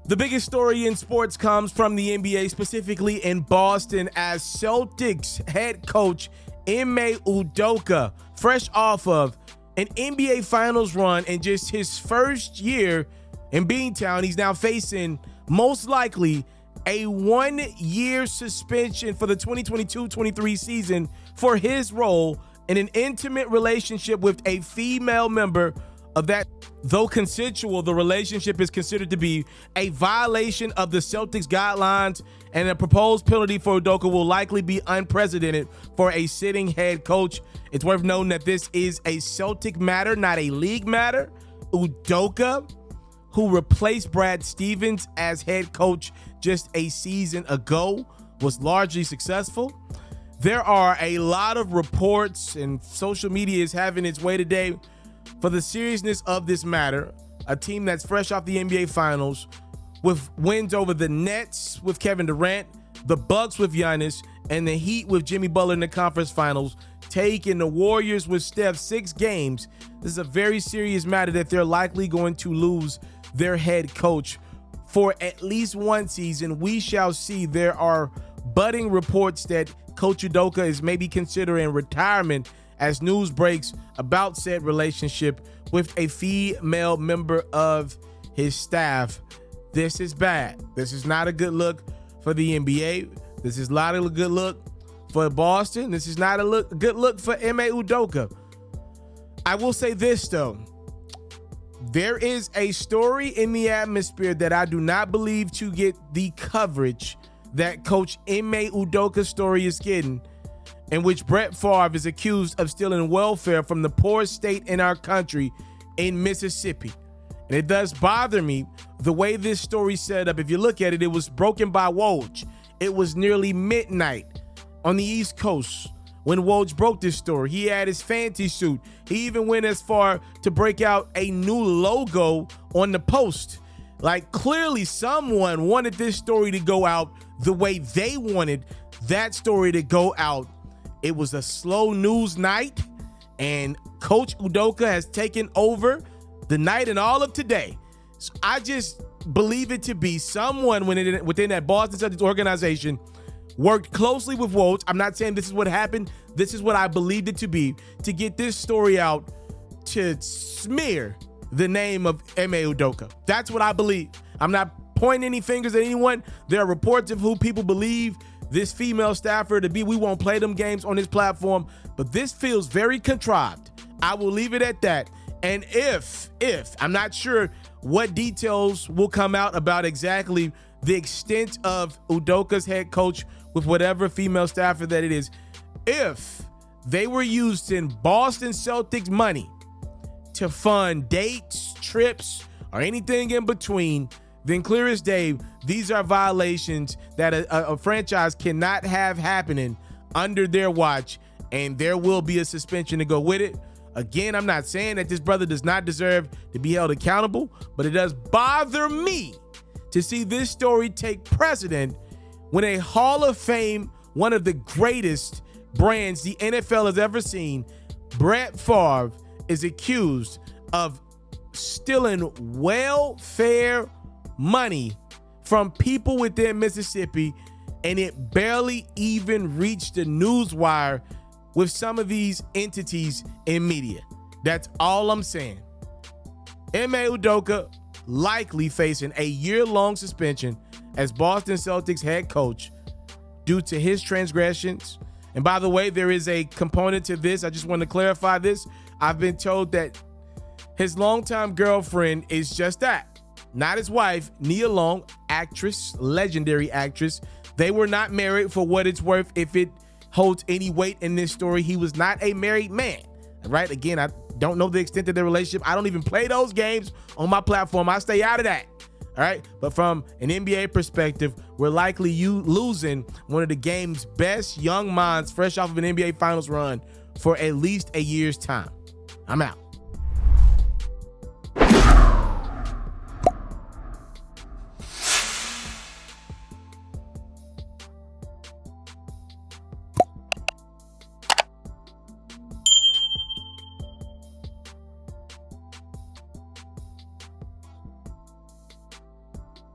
The biggest story in sports comes from the NBA, specifically in Boston, as Celtics head coach Ime Udoka, fresh off of an NBA Finals run in just his first year in Beantown, he's now facing most likely a 1-year suspension for the 2022-23 season for his role in an intimate relationship with a female member of that. Though consensual, the relationship is considered to be a violation of the Celtics guidelines, and a proposed penalty for Udoka will likely be unprecedented for a sitting head coach. It's worth noting that this is a Celtic matter, not a league matter. Udoka, who replaced Brad Stevens as head coach just a season ago, was largely successful. There are a lot of reports, and social media is having its way today for the seriousness of this matter. A team that's fresh off the NBA Finals with wins over the Nets with Kevin Durant, the Bucks with Giannis, and the Heat with Jimmy Butler in the conference finals, taking the Warriors with Steph 6 games. This is a very serious matter that they're likely going to lose their head coach for at least one season. We shall see. There are budding reports that Coach Udoka is maybe considering retirement as news breaks about said relationship with a female member of his staff. This is bad. This is not a good look for the NBA. This is not a good look for Boston. This is not a good look for Ime Udoka. I will say this, though. There is a story in the atmosphere that I do not believe to get the coverage that Coach Ime Udoka's story is getting, in which Brett Favre is accused of stealing welfare from the poorest state in our country, in Mississippi. And it does bother me the way this story's set up. If you look at it, it was broken by Woj. It was nearly midnight on the East Coast when Woj broke this story. He had his fancy suit. He even went as far to break out a new logo on the Post. Like, clearly someone wanted this story to go out the way they wanted that story to go out. It was a slow news night, and Coach Udoka has taken over the night and all of today. So I just believe it to be someone within that Boston Celtics organization worked closely with Woj. I'm not saying this is what happened. This is what I believed it to be, to get this story out to smear the name of Ime Udoka. That's what I believe. I'm not pointing any fingers at anyone. There are reports of who people believe this female staffer to be. We won't play them games on this platform, but this feels very contrived. I will leave it at that. And if I'm not sure what details will come out about exactly the extent of Udoka's head coach with whatever female staffer that it is, if they were using Boston Celtics money to fund dates, trips, or anything in between, then clear as day, these are violations that a franchise cannot have happening under their watch, and there will be a suspension to go with it. Again, I'm not saying that this brother does not deserve to be held accountable, but it does bother me to see this story take precedent when a Hall of Fame, one of the greatest brands the NFL has ever seen, Brett Favre, is accused of stealing welfare money from people within Mississippi, and it barely even reached the newswire with some of these entities in media. That's all I'm saying. Ime Udoka likely facing a year-long suspension as Boston Celtics head coach due to his transgressions. And by the way, there is a component to this. I just want to clarify this. I've been told that his longtime girlfriend is just that. Not his wife, Nia Long, actress, legendary actress. They were not married, for what it's worth. If it holds any weight in this story, he was not a married man, right? Again, I don't know the extent of their relationship. I don't even play those games on my platform. I stay out of that, all right? But from an NBA perspective, we're likely losing one of the game's best young minds fresh off of an NBA Finals run for at least a year's time. I'm out.